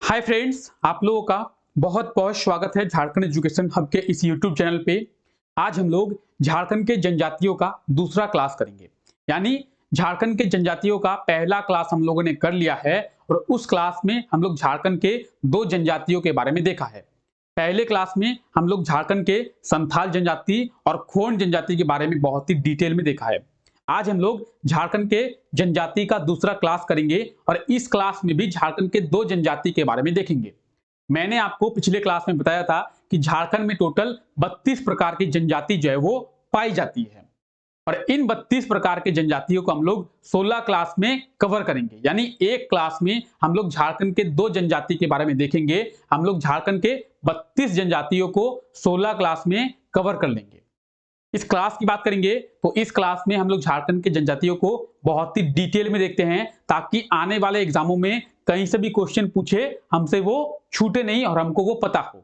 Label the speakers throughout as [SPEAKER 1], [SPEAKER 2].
[SPEAKER 1] Hi friends, आप लोगों का बहुत बहुत स्वागत है झारखंड एजुकेशन हब के इस यूट्यूब चैनल पे। आज हम लोग झारखंड के जनजातियों का दूसरा क्लास करेंगे। यानी झारखंड के जनजातियों का पहला क्लास हम लोगों ने कर लिया है और उस क्लास में हम लोग झारखंड के दो जनजातियों के बारे में देखा है। पहले क्लास में हम लोग झारखंड के संथाल जनजाति और खोंड जनजाति के बारे में बहुत ही डिटेल में देखा है। आज हम लोग झारखंड के जनजाति का दूसरा क्लास करेंगे और इस क्लास में भी झारखंड के दो जनजाति के बारे में देखेंगे। मैंने आपको पिछले क्लास में बताया था कि झारखंड में टोटल 32 प्रकार की जनजाति जो है वो पाई जाती है और इन 32 प्रकार के जनजातियों को हम लोग 16 क्लास में कवर करेंगे। यानी एक क्लास में हम लोग झारखंड के दो जनजाति के बारे में देखेंगे। हम लोग झारखंड के 32 जनजातियों को 16 क्लास में कवर कर लेंगे। इस क्लास की बात करेंगे तो इस क्लास में हम लोग झारखंड के जनजातियों को बहुत ही डिटेल में देखते हैं ताकि आने वाले एग्जामों में कहीं से भी क्वेश्चन पूछे हमसे वो छूटे नहीं और हमको वो पता हो।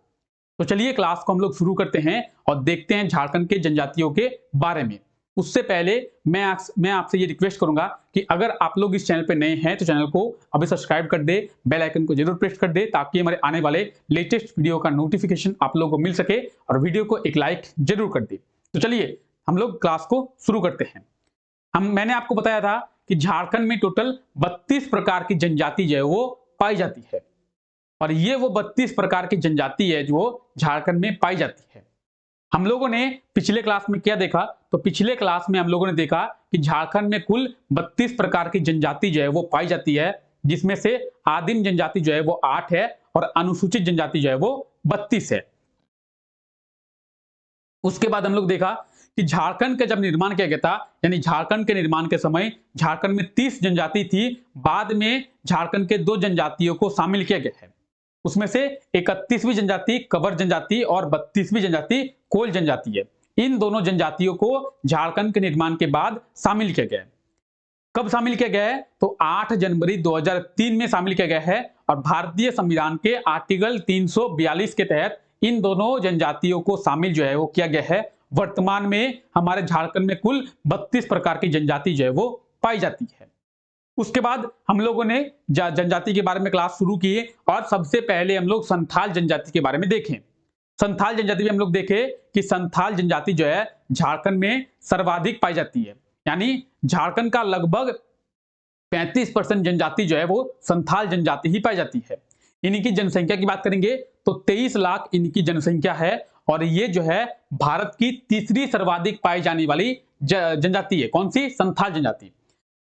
[SPEAKER 1] तो चलिए क्लास को हम लोग शुरू करते हैं और देखते हैं झारखंड के जनजातियों के बारे में। उससे पहले मैं आपसे ये रिक्वेस्ट करूंगा कि अगर आप लोग इस चैनल पर नए हैं तो चैनल को अभी सब्सक्राइब कर दे, बेल आइकन को जरूर प्रेस कर दे ताकि हमारे आने वाले लेटेस्ट वीडियो का नोटिफिकेशन आप लोगों को मिल सके और वीडियो को एक लाइक जरूर कर दे। तो चलिए हम लोग क्लास को शुरू करते हैं। मैंने आपको बताया था कि झारखंड में टोटल 32 प्रकार की जनजाति जो है वो पाई जाती है और ये वो 32 प्रकार की जनजाति है जो झारखंड में पाई जाती है। हम लोगों ने पिछले क्लास में क्या देखा, तो पिछले क्लास में हम लोगों ने देखा कि झारखंड में कुल 32 प्रकार की जनजाति जो है वो पाई जाती है, जिसमें से आदिम जनजाति जो है वो 8 है और अनुसूचित जनजाति जो है वो 32 है। उसके बाद हम लोग देखा कि झारखंड का जब निर्माण किया गया था, यानी झारखंड के निर्माण के समय झारखंड में 30 जनजाति थी। बाद में झारखंड के दो जनजातियों को शामिल किया गया है। उसमें से 31वीं जनजाति कंवर जनजाति और 32वीं जनजाति कोल जनजाति है। इन दोनों जनजातियों को झारखंड के निर्माण के बाद शामिल किया गया है। कब शामिल किया गया है, तो 8 जनवरी 2003 में शामिल किया गया है और भारतीय संविधान के आर्टिकल 342 के तहत इन दोनों जनजातियों को शामिल जो है वो किया गया है। वर्तमान में हमारे झारखंड में कुल 32 प्रकार की जनजाति जो है वो पाई जाती है। उसके बाद हम लोगों ने जनजाति के बारे में क्लास शुरू की और सबसे पहले हम लोग संथाल जनजाति के बारे में देखें। संथाल जनजाति में हम लोग देखे कि संथाल जनजाति जो है झारखंड में सर्वाधिक पाई जाती है। यानी झारखंड का लगभग 35% जनजाति जो है वो संथाल जनजाति ही पाई जाती है। इनकी जनसंख्या की बात करेंगे तो 23 लाख इनकी जनसंख्या है और ये जो है भारत की तीसरी सर्वाधिक पाई जाने वाली जनजाति है। कौन सी? संथाल जनजाति।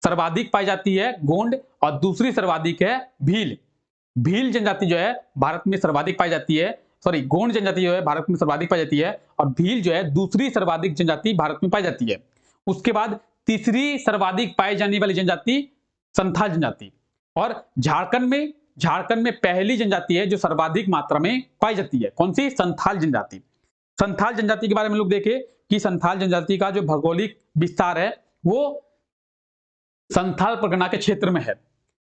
[SPEAKER 1] सर्वाधिक पाई जाती है गोंड और दूसरी सर्वाधिक है भील। भील जनजाति जो है भारत में सर्वाधिक पाई जाती है, गोंड जनजाति जो है भारत में सर्वाधिक पाई जाती है और भील जो है दूसरी सर्वाधिक जनजाति भारत में पाई जाती है। उसके बाद तीसरी सर्वाधिक पाई जाने वाली जनजाति संथाल जनजाति। और झारखंड में पहली जनजाति है जो सर्वाधिक मात्रा में पाई जाती है। कौन सी? संथाल जनजाति। संथाल जनजाति के बारे में लोग देखें कि संथाल जनजाति का जो भौगोलिक विस्तार है वो संथाल परगना के क्षेत्र में है।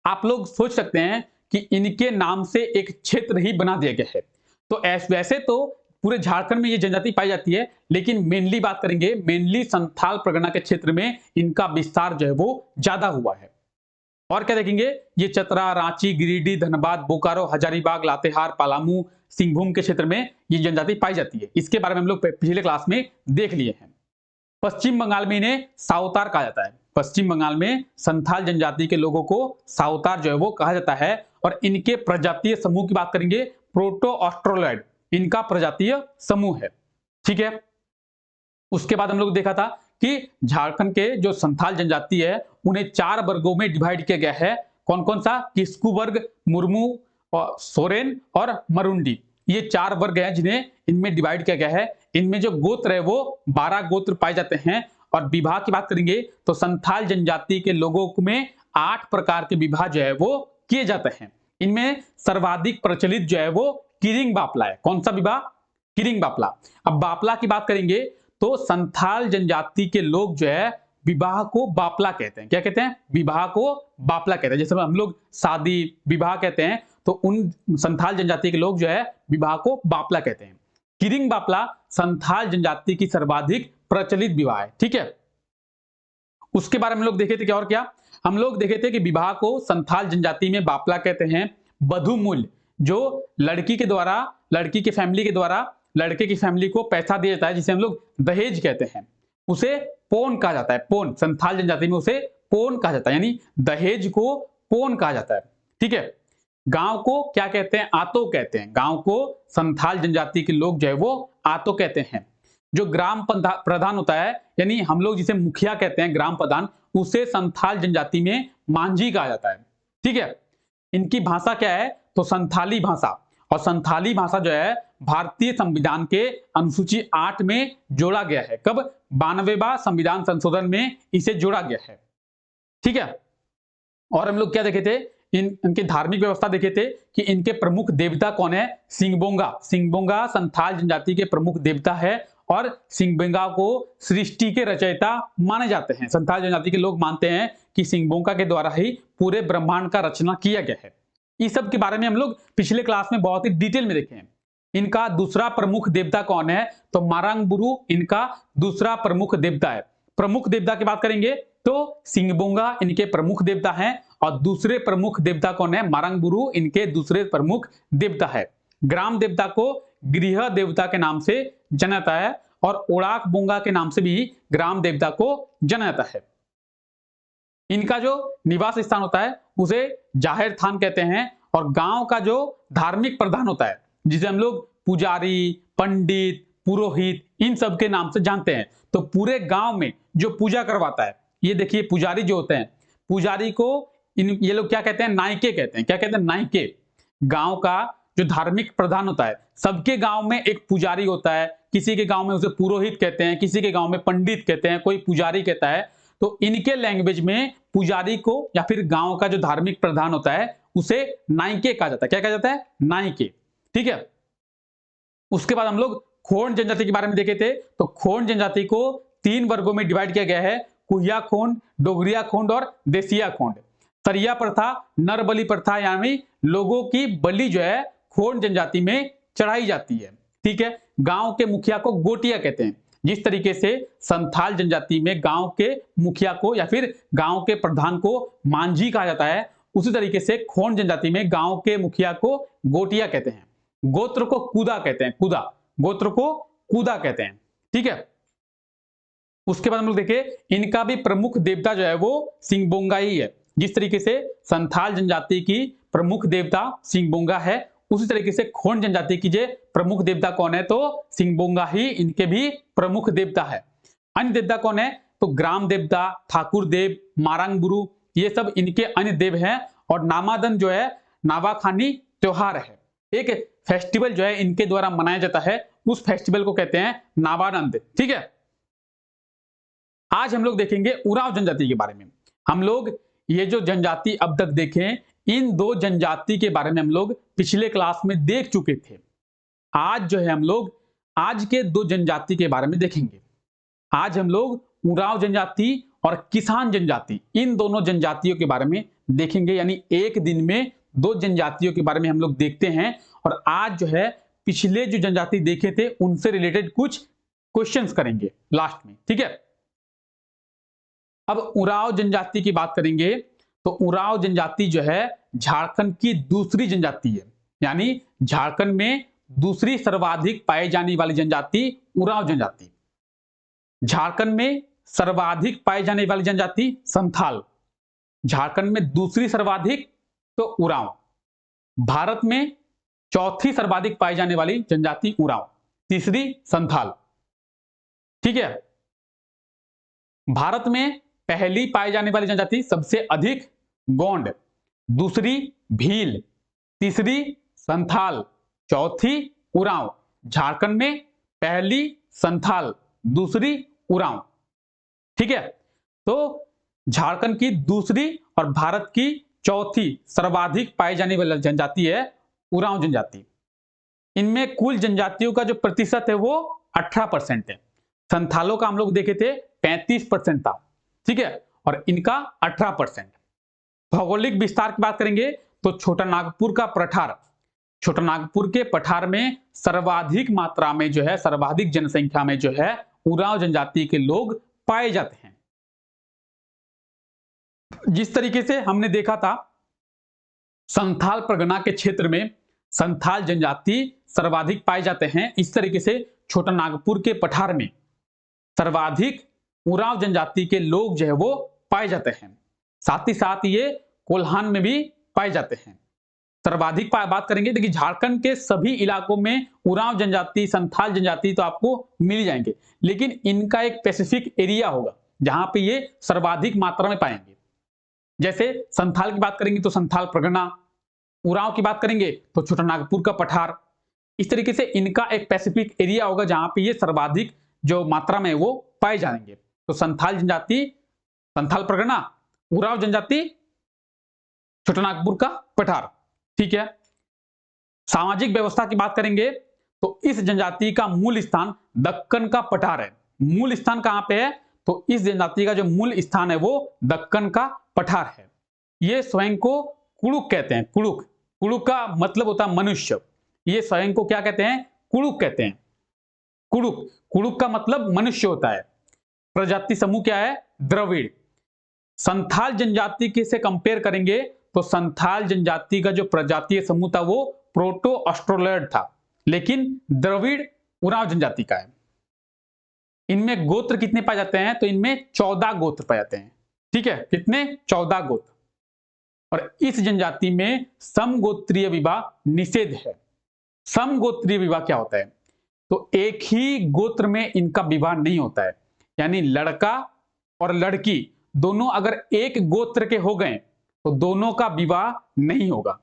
[SPEAKER 1] आप लोग सोच सकते हैं कि इनके नाम से एक क्षेत्र ही बना दिया गया है। तो वैसे तो पूरे झारखंड में ये जनजाति पाई जाती है, लेकिन मेनली बात करेंगे मेनली संथाल परगना के क्षेत्र में इनका विस्तार जो है वो ज्यादा हुआ है। और क्या देखेंगे, ये चतरा, रांची, गिरिडीह, धनबाद, बोकारो, हजारीबाग, लातेहार, पलामू, सिंहभूम के क्षेत्र में ये जनजाति पाई जाती है। इसके बारे में हम लोग पिछले क्लास में देख लिए हैं। पश्चिम बंगाल में इन्हें सावतार कहा जाता है। पश्चिम बंगाल में संथाल जनजाति के लोगों को सावतार जो है वो कहा जाता है और इनके प्रजातीय समूह की बात करेंगे प्रोटो ऑस्ट्रोलॉइड इनका प्रजातीय समूह है। ठीक है। उसके बाद हम लोग देखा था कि झारखंड के जो संथाल जनजाति है उन्हें 4 वर्गों में डिवाइड किया गया है। कौन कौन सा? किस्कू वर्ग, मुर्मू, और सोरेन और मरुंडी। ये 4 वर्ग हैं जिन्हें इनमें डिवाइड किया गया है। इनमें जो गोत्र है वो 12 गोत्र पाए जाते हैं। और विवाह की बात करेंगे तो संथाल जनजाति के लोगों में 8 प्रकार के विवाह जो है वो किए जाते हैं। इनमें सर्वाधिक प्रचलित जो है वो किरिंग बापला है। कौन सा विवाह? किरिंग बापला। अब बापला की बात करेंगे तो संथाल जनजाति के लोग जो है विवाह को बापला कहते हैं। क्या कहते हैं? विवाह को बापला कहते हैं। जैसे हम लोग शादी विवाह कहते हैं तो उन संथाल जनजाति के लोग जो है विवाह को बापला कहते हैं। किरिंग बापला संथाल जनजाति की सर्वाधिक प्रचलित विवाह है। ठीक है। उसके बारे में हम लोग देखे थे क्या और क्या? हम लोग देखे थे कि विवाह को संथाल जनजाति में बापला कहते हैं। बधु मूल्य जो लड़की के द्वारा, लड़की के फैमिली के द्वारा लड़के की फैमिली को पैसा दिया जाता है, जिसे हम लोग दहेज कहते हैं, उसे पोन कहा जाता है। पोन, संथाल जनजाति में उसे पोन कहा जाता है, यानी दहेज को पोन कहा जाता है। ठीक है। गांव को क्या कहते हैं? आतो कहते हैं। गांव को संथाल जनजाति के लोग जो है वो आतो कहते हैं। जो ग्राम प्रधान होता है, यानी हम लोग जिसे मुखिया कहते हैं, ग्राम प्रधान, उसे संथाल जनजाति में मांझी कहा जाता है। ठीक है। इनकी भाषा क्या है? तो संथाली भाषा। और संथाली भाषा जो है भारतीय संविधान के अनुसूची 8 में जोड़ा गया है। कब? 92वां संविधान संशोधन में इसे जोड़ा गया है। ठीक है। और हम लोग क्या देखे थे? इनके धार्मिक व्यवस्था देखे थे कि इनके प्रमुख देवता कौन है? सिंहबोंगा। सिंहबोंगा संथाल जनजाति के प्रमुख देवता है और सिंहबोंगा को सृष्टि के रचयिता माने जाते हैं। संथाल जनजाति के लोग मानते हैं कि सिंहबोंगा के द्वारा ही पूरे ब्रह्मांड का रचना किया गया है। इस सब के बारे में हम लोग पिछले क्लास में बहुत ही डिटेल में देखे हैं। इनका दूसरा प्रमुख देवता कौन है? तो मारंगबुरु इनका दूसरा प्रमुख देवता है। प्रमुख देवता की बात करेंगे तो सिंहबोंगा इनके प्रमुख देवता हैं और दूसरे प्रमुख देवता कौन है? मारंगबुरु इनके दूसरे प्रमुख देवता है। ग्राम देवता को गृह देवता के नाम से जाना जाता है और ओड़ाक बोंगा के नाम से भी ग्राम देवता को जाना जाता है। इनका जो निवास स्थान होता है उसे जाहिर थान कहते हैं और गांव का जो धार्मिक प्रधान होता है, जिसे हम लोग पुजारी, पंडित, पुरोहित इन सब के नाम से जानते हैं, तो पूरे गांव में जो पूजा करवाता है, ये देखिए पुजारी जो होते हैं, पुजारी को ये लोग क्या कहते हैं? नायके कहते हैं। क्या कहते हैं? नायके। गांव का जो धार्मिक प्रधान होता है, सबके गांव में एक पुजारी होता है। किसी के गांव में उसे पुरोहित कहते हैं, किसी के गांव में पंडित कहते हैं, कोई पुजारी कहता है। तो इनके लैंग्वेज में पुजारी को या फिर गांव का जो धार्मिक प्रधान होता है उसे नायके कहा जाता है। क्या कहा जाता है? नायके। ठीक है। उसके बाद हम लोग खोंड जनजाति के बारे में देखे थे। तो खोंड जनजाति को 3 वर्गों में डिवाइड किया गया है: कुहिया खोंड, डोगरिया खोंड और देसिया खोंड। सरिया प्रथा, नर बलि प्रथा, यानी लोगों की बलि जो है खोंड जनजाति में चढ़ाई जाती है। ठीक है। गांव के मुखिया को गोटिया कहते हैं। जिस तरीके से संथाल जनजाति में गांव के मुखिया को या फिर गांव के प्रधान को मांझी कहा जाता है, उसी तरीके से खोंड जनजाति में गांव के मुखिया को गोटिया कहते हैं। गोत्र को कूदा कहते हैं। कूदा, गोत्र को कूदा कहते हैं। ठीक है। उसके बाद हम लोग देखें, इनका भी प्रमुख देवता जो है वो सिंहबोंगा ही है। जिस तरीके से संथाल जनजाति की प्रमुख देवता सिंहबोंगा है, उसी तरीके से खोंड जनजाति की जो प्रमुख देवता कौन है? तो सिंहबोंगा ही इनके भी प्रमुख देवता है। अन्य देवता कौन है? तो ग्राम देवता, ठाकुर देव, मारंगबुरु, ये सब इनके अन्य देव हैं। और नामादन जो है नावाखानी त्योहार है, एक फेस्टिवल जो है इनके द्वारा मनाया जाता है, उस फेस्टिवल को कहते हैं नावानंद। ठीक है। आज हम लोग देखेंगे उरांव जनजाति के बारे में। हम लोग ये जो जनजाति अब तक देखें, इन 2 जनजाति के बारे में हम लोग पिछले क्लास में देख चुके थे। आज जो है हम लोग आज के 2 जनजाति के बारे में देखेंगे। आज हम लोग उरांव जनजाति और किसान जनजाति, इन दोनों जनजातियों के बारे में देखेंगे। यानी एक दिन में 2 जनजातियों के बारे में हम लोग देखते हैं। और आज जो है पिछले जो जनजाति देखे थे उनसे रिलेटेड कुछ क्वेश्चंस करेंगे लास्ट में। ठीक है। अब उरांव जनजाति की बात करेंगे तो उरांव जनजाति जो है झारखंड की दूसरी जनजाति है। यानी झारखंड में दूसरी सर्वाधिक पाई जाने वाली जनजाति उरांव जनजाति। झारखंड में सर्वाधिक पाई जाने वाली जनजाति संथाल, झारखंड में दूसरी सर्वाधिक तो उरांव, भारत में चौथी सर्वाधिक पाई जाने वाली जनजाति उरांव, तीसरी संथाल। ठीक है। भारत में पहली पाई जाने वाली जनजाति सबसे अधिक गोंड, दूसरी भील, तीसरी संथाल, चौथी उरांव। झारखंड में पहली संथाल, दूसरी उरांव। ठीक है। तो झारखंड की दूसरी और भारत की चौथी सर्वाधिक पाई जाने वाली जनजाति है उरांव जनजाति। इनमें कुल जनजातियों का जो प्रतिशत है वो 18% है। संथालों का हम लोग देखे थे 35% था। ठीक है। और इनका 18%। भौगोलिक विस्तार की बात करेंगे तो छोटा नागपुर का पठार, छोटा नागपुर के पठार में सर्वाधिक मात्रा में जो है, सर्वाधिक जनसंख्या में जो है उरांव जनजाति के लोग पाए जाते हैं। जिस तरीके से हमने देखा था संथाल परगना के क्षेत्र में संथाल जनजाति सर्वाधिक पाए जाते हैं। इस तरीके से छोटा नागपुर के पठार में सर्वाधिक उरांव जनजाति के लोग जो है वो पाए जाते हैं। साथ ही साथ ये कोल्हान में भी पाए जाते हैं। सर्वाधिक बात करेंगे, देखिए झारखंड के सभी इलाकों में उरांव जनजाति, संथाल जनजाति तो आपको मिल जाएंगे, लेकिन इनका एक स्पेसिफिक एरिया होगा जहां पे ये सर्वाधिक मात्रा में पाएंगे। जैसे संथाल की बात करेंगे तो संथाल परगना, उरांव की बात करेंगे तो छोटा नागपुर का पठार। इस तरीके से इनका एक स्पेसिफिक एरिया होगा जहां पे ये सर्वाधिक जो मात्रा में वो पाए जाएंगे। तो संथाल जनजाति, संथाल परगना, उरांव जनजाति, छोटा नागपुर का पठार। ठीक है। सामाजिक व्यवस्था की बात करेंगे तो इस जनजाति का मूल स्थान दक्कन का पठार है। मूल स्थान कहां पे है? तो इस जनजाति का जो मूल स्थान है वो दक्कन का पठार है। ये स्वयं को कुड़ुक कहते हैं। कुड़ुक, कुड़ुक का मतलब होता है मनुष्य। ये स्वयं को क्या कहते हैं? कुड़ुक कहते हैं। कुड़ुक, कुड़ुक का मतलब मनुष्य होता है। प्रजाति समूह क्या है? द्रविड़। संथाल जनजाति के से कंपेयर करेंगे तो संथाल जनजाति का जो प्रजातीय समूह था वो प्रोटो ऑस्ट्रोलॉयड था, लेकिन द्रविड़ उरांव जनजाति का है। इनमें गोत्र कितने पाए जाते हैं? तो इनमें 14 गोत्र पाए जाते हैं। ठीक है, कितने? 14 गोत्र। और इस जनजाति में समगोत्रीय विवाह निषेध है। समगोत्रीय विवाह क्या होता है? तो एक ही गोत्र में इनका विवाह नहीं होता है, यानी लड़का और लड़की दोनों अगर एक गोत्र के हो गए तो दोनों का विवाह नहीं होगा।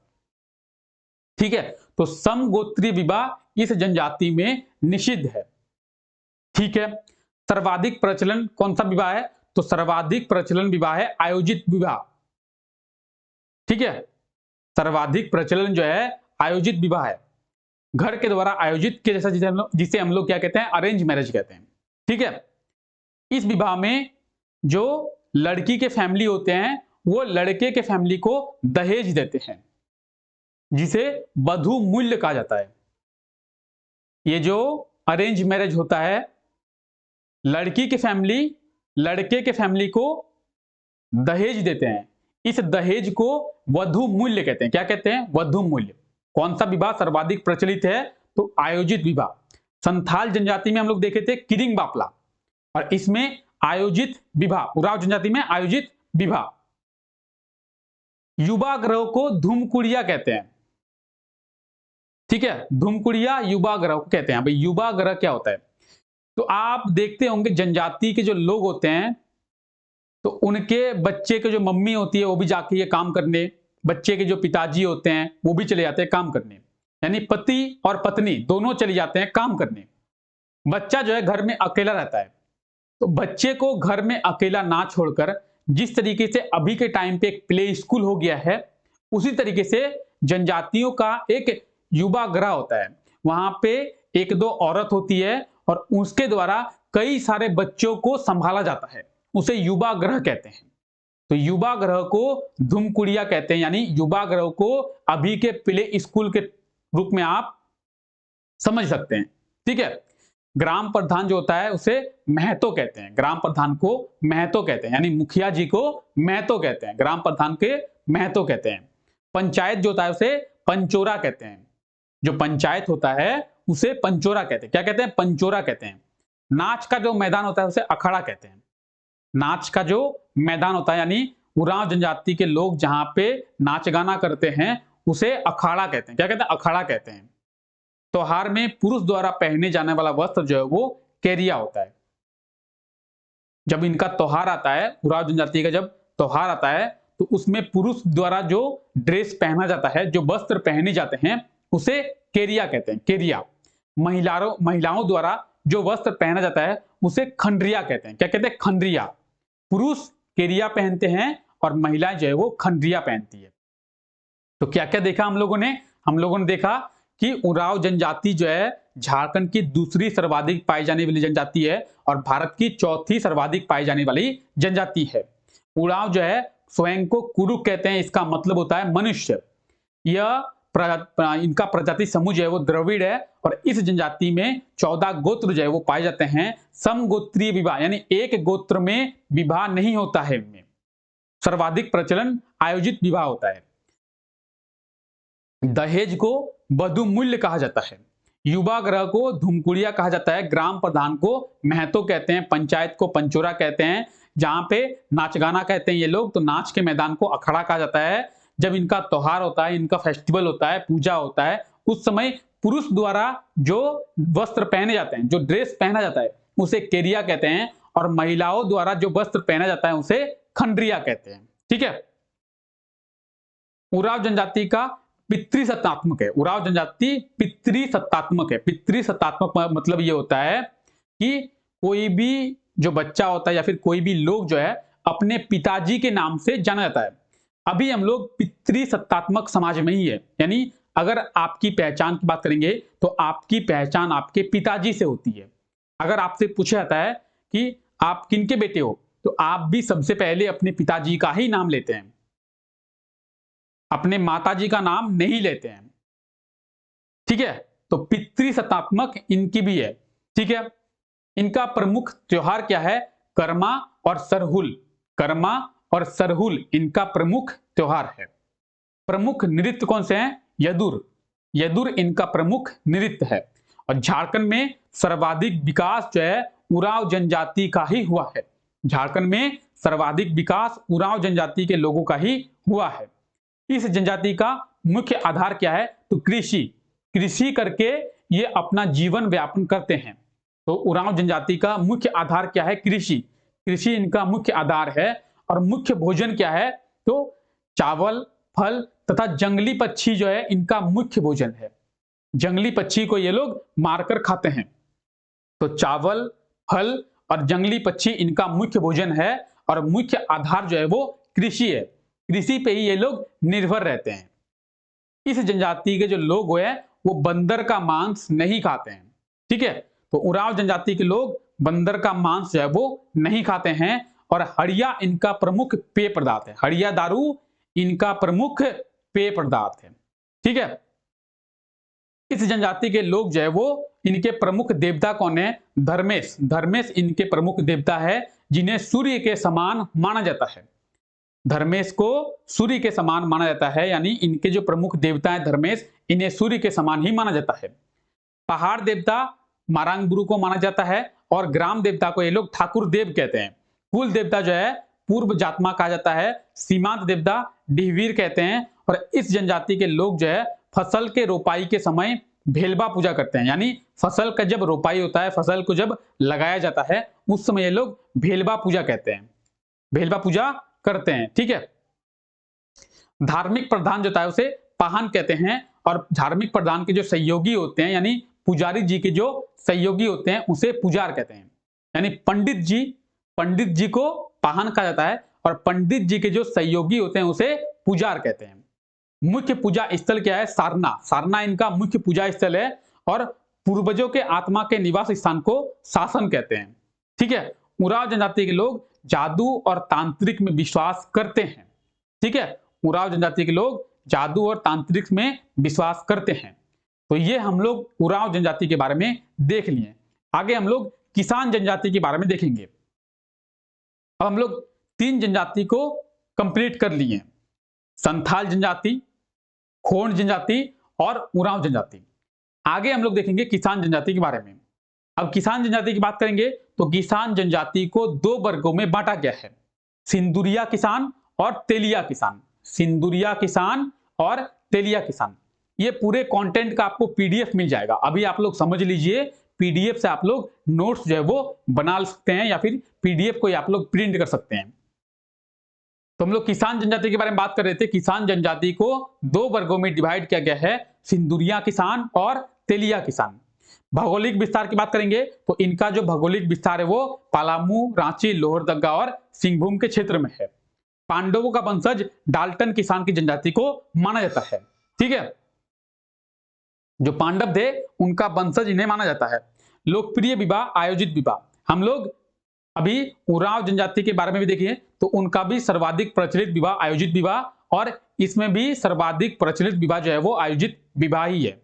[SPEAKER 1] ठीक है, तो समगोत्रीय विवाह इस जनजाति में निषिद्ध है। ठीक है। सर्वाधिक प्रचलन कौन सा विवाह है? तो सर्वाधिक प्रचलन विवाह है आयोजित विवाह। ठीक है, सर्वाधिक प्रचलन जो है आयोजित विवाह है, घर के द्वारा आयोजित के जैसा, जिसे हम लोग क्या कहते हैं? अरेंज मैरिज कहते हैं। ठीक है। इस विवाह में जो लड़की के फैमिली होते हैं वो लड़के के फैमिली को दहेज देते हैं, जिसे वधू मूल्य कहा जाता है। ये जो अरेंज मैरिज होता है, लड़की की फैमिली लड़के के फैमिली को दहेज देते हैं। इस दहेज को वधू मूल्य कहते हैं। क्या कहते हैं? वधू मूल्य। कौन सा विवाह सर्वाधिक प्रचलित है? तो आयोजित विवाह। संथाल जनजाति में हम लोग देखे थे किरिंग बापला, और इसमें आयोजित विवाह, उरांव जनजाति में आयोजित विवाह। युवा ग्रह को धूमकुड़िया कहते हैं। ठीक है, धूमकुड़िया युवा ग्रह को कहते हैं। भाई युवा ग्रह क्या होता है? तो आप देखते होंगे जनजाति के जो लोग होते हैं तो उनके बच्चे के जो मम्मी होती है वो भी जाके ये काम करने, बच्चे के जो पिताजी होते हैं वो भी चले जाते हैं काम करने, यानी पति और पत्नी दोनों चले जाते हैं काम करने। बच्चा जो है घर में अकेला रहता है। तो बच्चे को घर में अकेला ना छोड़कर जिस तरीके से अभी के टाइम पे एक प्ले स्कूल हो गया है, उसी तरीके से जनजातियों का एक युवा गृह होता है। वहां पे एक दो औरत होती है और उसके द्वारा कई सारे बच्चों को संभाला जाता है, उसे युवा गृह कहते हैं। तो युवा गृह को धूमकुड़िया कहते हैं, यानी युवा गृह को अभी के प्ले स्कूल के रूप में आप समझ सकते हैं। ठीक है। ग्राम प्रधान जो होता है उसे महतो कहते हैं। ग्राम प्रधान को महतो कहते हैं, यानी मुखिया जी को महतो कहते हैं। ग्राम प्रधान के महतो कहते हैं। पंचायत जो होता है उसे पंचोरा कहते हैं। जो पंचायत होता है उसे पंचोरा कहते हैं। क्या कहते हैं? पंचोरा कहते हैं। नाच का जो मैदान होता है उसे अखाड़ा कहते हैं। नाच का जो मैदान होता है, यानी उरांव जनजाति के लोग जहां पे नाच गाना करते हैं उसे अखाड़ा कहते हैं। क्या कहते हैं? अखाड़ा कहते हैं। त्योहार में पुरुष द्वारा पहने जाने वाला वस्त्र जो है वो केरिया होता है। जब इनका त्योहार आता है, उरांव जनजाति का जब त्योहार आता है तो उसमें पुरुष द्वारा जो ड्रेस पहना जाता है, जो वस्त्र पहने जाते हैं उसे केरिया कहते हैं। केरिया। महिलाओं द्वारा जो वस्त्र पहना जाता है उसे खंडरिया कहते हैं। क्या कहते हैं? खंडरिया। पुरुष केरिया पहनते हैं और महिलाएं जो है वो खंडरिया पहनती है। तो क्या क्या देखा हम लोगों ने? हम लोगों ने देखा कि उरांव जनजाति जो है झारखंड की दूसरी सर्वाधिक पाई जाने वाली जनजाति है और भारत की चौथी सर्वाधिक पाई जाने वाली जनजाति है। उरांव जो है स्वयं को कुरुक कहते हैं, इसका मतलब होता है मनुष्य। यह इनका प्रजाति समूह जो है वो द्रविड़ है और इस जनजाति में 14 गोत्र जो है वो पाए जाते हैं। समगोत्रीय विवाह, यानी एक गोत्र में विवाह नहीं होता है। इनमें सर्वाधिक प्रचलन आयोजित विवाह होता है। दहेज को बधुमूल्य कहा जाता है, युवा ग्रह को धूमकुड़िया कहा जाता है, ग्राम प्रधान को महतो कहते हैं, पंचायत को पंचोरा कहते हैं, जहां पे नाच गाना कहते हैं ये लोग, तो नाच के मैदान को अखाड़ा कहा जाता है। जब इनका त्योहार होता है, इनका फेस्टिवल होता है, पूजा होता है, उस समय पुरुष द्वारा जो वस्त्र पहने जाते हैं, जो ड्रेस पहना जाता है, उसे केरिया कहते हैं, और महिलाओं द्वारा जो वस्त्र पहना जाता है उसे खंडरिया कहते हैं। ठीक है। उराव जनजाति का पितृसत्तात्मक है, उराव जनजाति पितृसत्तात्मक है। पितृसत्तात्मक मतलब ये होता है कि कोई भी जो बच्चा होता है या फिर कोई भी लोग जो है अपने पिताजी के नाम से जाना जाता है। अभी हम लोग पितृसत्तात्मक समाज में ही है, यानी अगर आपकी पहचान की बात करेंगे तो आपकी पहचान आपके पिताजी से होती है। अगर आपसे पूछा जाता है कि आप किनके बेटे हो, तो आप भी सबसे पहले अपने पिताजी का ही नाम लेते हैं, अपने माताजी का नाम नहीं लेते हैं। ठीक है। तो पितृसत्तात्मक इनकी भी है। ठीक है। इनका प्रमुख त्योहार क्या है? कर्मा और सरहुल। कर्मा और सरहुल इनका प्रमुख त्योहार है। प्रमुख नृत्य कौन से हैं? यदुर। यदुर इनका प्रमुख नृत्य है। और झारखंड में सर्वाधिक विकास जो है उरांव जनजाति का ही हुआ है। झारखंड में सर्वाधिक विकास उरांव जनजाति के लोगों का ही हुआ है। इस जनजाति का मुख्य आधार क्या है? तो कृषि। कृषि करके ये अपना जीवन व्यापन करते हैं। तो उरांव जनजाति का मुख्य आधार क्या है? कृषि। कृषि इनका मुख्य आधार है। और मुख्य भोजन क्या है? तो चावल, फल तथा जंगली पक्षी जो है इनका मुख्य भोजन है। जंगली पक्षी को ये लोग मारकर खाते हैं। तो चावल, फल और जंगली पक्षी इनका मुख्य भोजन है। और मुख्य आधार जो है वो कृषि है। कृषि पे ही ये लोग निर्भर रहते हैं। इस जनजाति के जो लोग हैं वो बंदर का मांस नहीं खाते हैं। ठीक है। तो उरांव जनजाति के लोग बंदर का मांस जो है वो नहीं खाते हैं। और हड़िया इनका प्रमुख पेय पदार्थ है। हड़िया दारू इनका प्रमुख पेय पदार्थ है। ठीक है। इस जनजाति के लोग जो है वो इनके प्रमुख देवता कौन है? धर्मेश। धर्मेश इनके प्रमुख देवता है, जिन्हें सूर्य के समान माना जाता है। धर्मेश को सूर्य के समान माना जाता है, यानी इनके जो प्रमुख देवता है धर्मेश, इन्हें सूर्य के समान ही माना जाता है। पहाड़ देवता मारांगबुरु को माना जाता है। और ग्राम देवता को ये लोग ठाकुर देव कहते हैं। कुल देवता जो है पूर्व जातमा कहा जाता है। सीमांत देवता डिहवीर कहते हैं। और इस जनजाति के लोग जो है फसल के रोपाई के समय भेलबा पूजा करते हैं, यानी फसल का जब रोपाई होता है, फसल को जब लगाया जाता है, उस समय ये लोग भेलबा पूजा कहते हैं, भेलबा पूजा करते हैं। ठीक है। धार्मिक प्रधान जो है उसे पाहन कहते हैं। और धार्मिक प्रधान के जो सहयोगी होते हैं, यानी पुजारी जी के जो सहयोगी होते हैं, उसे पुजार कहते हैं। यानी पंडित जी को पाहन कहा जाता है। और पंडित जी के जो सहयोगी होते हैं उसे पुजार कहते हैं। मुख्य पूजा स्थल क्या है? सारना। सारना इनका मुख्य पूजा स्थल है। और पूर्वजों के आत्मा के निवास स्थान को शासन कहते हैं। ठीक है। उरांव जनजाति के लोग जादू और तांत्रिक में विश्वास करते हैं। ठीक है। उरांव जनजाति के लोग जादू और तांत्रिक में विश्वास करते हैं। तो ये हम लोग उरांव जनजाति के बारे में देख लिए। आगे हम लोग किसान जनजाति के बारे में देखेंगे। अब हम लोग 3 जनजाति को कंप्लीट कर लिए, संथाल जनजाति, खोंड जनजाति और उरांव जनजाति। आगे हम लोग देखेंगे किसान जनजाति के बारे में। अब किसान जनजाति की बात करेंगे तो किसान जनजाति को 2 वर्गों में बांटा गया है, सिंदुरिया किसान और तेलिया किसान। सिंदुरिया किसान और तेलिया किसान। ये पूरे कंटेंट का आपको पीडीएफ मिल जाएगा। अभी आप लोग समझ लीजिए, पीडीएफ से आप लोग नोट्स जो है वो बना सकते हैं, या फिर पीडीएफ को आप लोग प्रिंट कर सकते हैं। तो हम लोग किसान जनजाति के बारे में बात कर रहे थे। किसान जनजाति को 2 वर्गों में डिवाइड किया गया है, सिंदुरिया किसान और तेलिया किसान। भौगोलिक विस्तार की बात करेंगे तो इनका जो भौगोलिक विस्तार है वो पलामू, रांची, लोहरदगा और सिंहभूम के क्षेत्र में है। पांडवों का वंशज डाल्टन किसान की जनजाति को माना जाता है। ठीक है। जो पांडव थे उनका वंशज इन्हें माना जाता है। लोकप्रिय विवाह, आयोजित विवाह। हम लोग अभी उरांव जनजाति के बारे में भी देखिए तो उनका भी सर्वाधिक प्रचलित विवाह आयोजित विवाह, और इसमें भी सर्वाधिक प्रचलित विवाह जो है वो आयोजित विवाह ही है।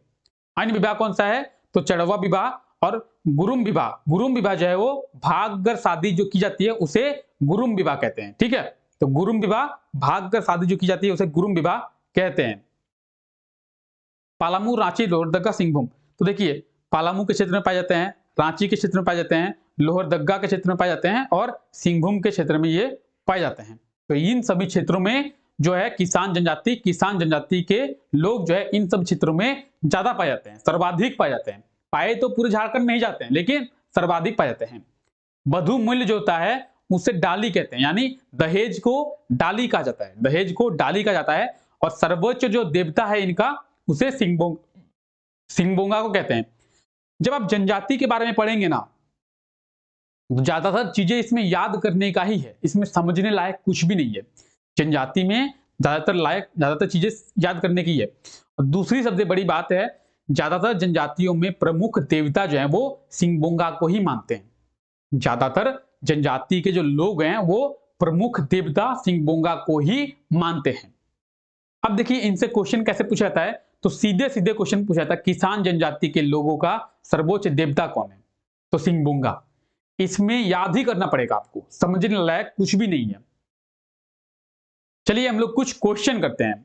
[SPEAKER 1] अन्य विवाह कौन सा है? तो चढ़वा विवाह और गुरुम विवाह। गुरुम विवाह जो है वो भागकर शादी जो की जाती है उसे गुरुम विवाह कहते हैं। ठीक है। तो गुरुम विवाह, भागकर शादी जो की जाती है उसे गुरुम विवाह कहते हैं। पालामू, रांची, लोहरदगा, सिंहभूम। तो देखिए पालामू के क्षेत्र में पाए जाते हैं, रांची के क्षेत्र में पाए जाते हैं, लोहरदगा के क्षेत्र में पाए जाते हैं और सिंहभूम के क्षेत्र में ये पाए जाते हैं। तो इन सभी क्षेत्रों में जो है किसान जनजाति के लोग जो है इन सब क्षेत्रों में ज्यादा पाए जाते हैं, सर्वाधिक पाए जाते हैं। पाए तो पूरे झारखंड में ही जाते हैं लेकिन सर्वाधिक पाए जाते हैं। वधु मूल्य जो होता है उसे डाली कहते हैं, यानी दहेज को डाली कहा जाता है, दहेज को डाली कहा जाता है। और सर्वोच्च जो देवता है इनका उसे सिंहबोंगा को कहते हैं। जब आप जनजाति के बारे में पढ़ेंगे ना तो ज्यादातर चीजें इसमें याद करने का ही है, इसमें समझने लायक कुछ भी नहीं है। जनजाति में ज्यादातर चीजें याद करने की है। और दूसरी सबसे बड़ी बात है, ज्यादातर जनजातियों में प्रमुख देवता जो है वो सिंहबोंगा को ही मानते हैं। ज्यादातर जनजाति के जो लोग हैं वो प्रमुख देवता सिंहबोंगा को ही मानते हैं। अब देखिए इनसे क्वेश्चन कैसे पूछा जाता है, तो सीधे सीधे क्वेश्चन पूछा जाता है किसान जनजाति के लोगों का सर्वोच्च देवता कौन है, तो सिंहबोंगा। इसमें याद ही करना पड़ेगा आपको, समझने लायक कुछ भी नहीं है। चलिए हम लोग कुछ क्वेश्चन करते हैं।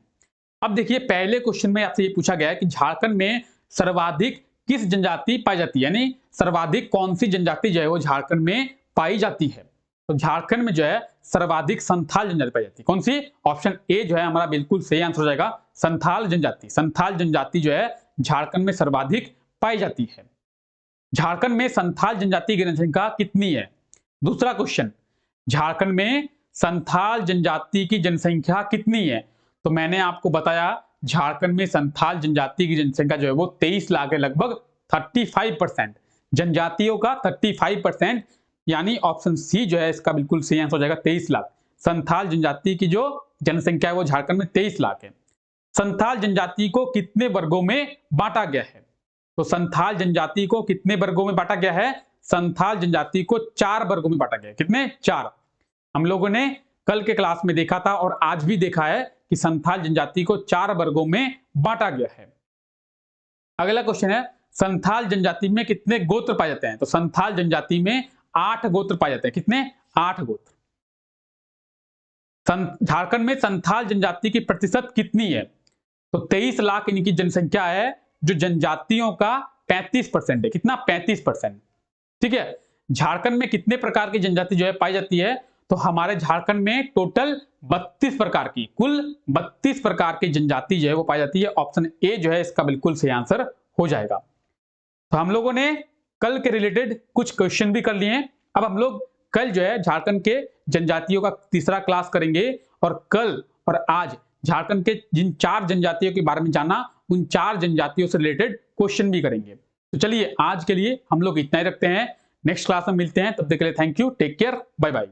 [SPEAKER 1] अब देखिए पहले क्वेश्चन में आपसे ये पूछा गया है कि झारखंड में सर्वाधिक किस जनजाति पाई जाती है, यानी सर्वाधिक कौन सी जनजाति जो है वो झारखंड में पाई जाती है। तो झारखंड में जो है सर्वाधिक संथाल जनजाति पाई जाती है। कौन सी? ऑप्शन ए जो है हमारा बिल्कुल सही आंसर हो जाएगा, संथाल जनजाति। संथाल जनजाति जो है झारखंड में सर्वाधिक पाई जाती है। झारखंड में संथाल जनजाति की जनसंख्या कितनी है? दूसरा क्वेश्चन, झारखंड में संथाल जनजाति की जनसंख्या कितनी है? तो मैंने आपको बताया झारखंड में संथाल जनजाति की जनसंख्या जो है वो 23 लाख है, लगभग 35%। जनजातियों का 35%, यानी ऑप्शन सी जो है इसका बिल्कुल सही आंसर हो जाएगा, 23 लाख। संथाल जनजाति की जो जनसंख्या है वो झारखंड में 23 लाख है। संथाल जनजाति को कितने वर्गों में बांटा गया है? तो संथाल जनजाति को कितने वर्गों में बांटा गया है? संथाल जनजाति को 4 वर्गों में बांटा गया है। कितने? 4। हम लोगों ने कल के क्लास में देखा था और आज भी देखा है कि संथाल जनजाति को 4 वर्गों में बांटा गया है। अगला क्वेश्चन है, संथाल जनजाति में कितने गोत्र पाए जाते हैं? तो संथाल जनजाति में 8 गोत्र पाए जाते हैं। कितने? 8 गोत्र। झारखंड में संथाल जनजाति की प्रतिशत कितनी है? तो 23 लाख इनकी जनसंख्या है, जो जनजातियों का 35% है। कितना? 35%। ठीक है। झारखंड में कितने प्रकार की जनजाति जो है पाई जाती है? तो हमारे झारखंड में टोटल 32 प्रकार की, कुल 32 प्रकार की जनजाति जो है वो पाई जाती है। ऑप्शन ए जो है इसका बिल्कुल सही आंसर हो जाएगा। तो हम लोगों ने कल के रिलेटेड कुछ क्वेश्चन भी कर लिए हैं। अब हम लोग कल जो है झारखंड के जनजातियों का तीसरा क्लास करेंगे और कल और आज झारखंड के जिन 4 जनजातियों के बारे में जाना, उन 4 जनजातियों से रिलेटेड क्वेश्चन भी करेंगे। तो चलिए आज के लिए हम लोग इतना ही रखते हैं, नेक्स्ट क्लास में मिलते हैं, तब तक के लिए thank you, take care, bye bye.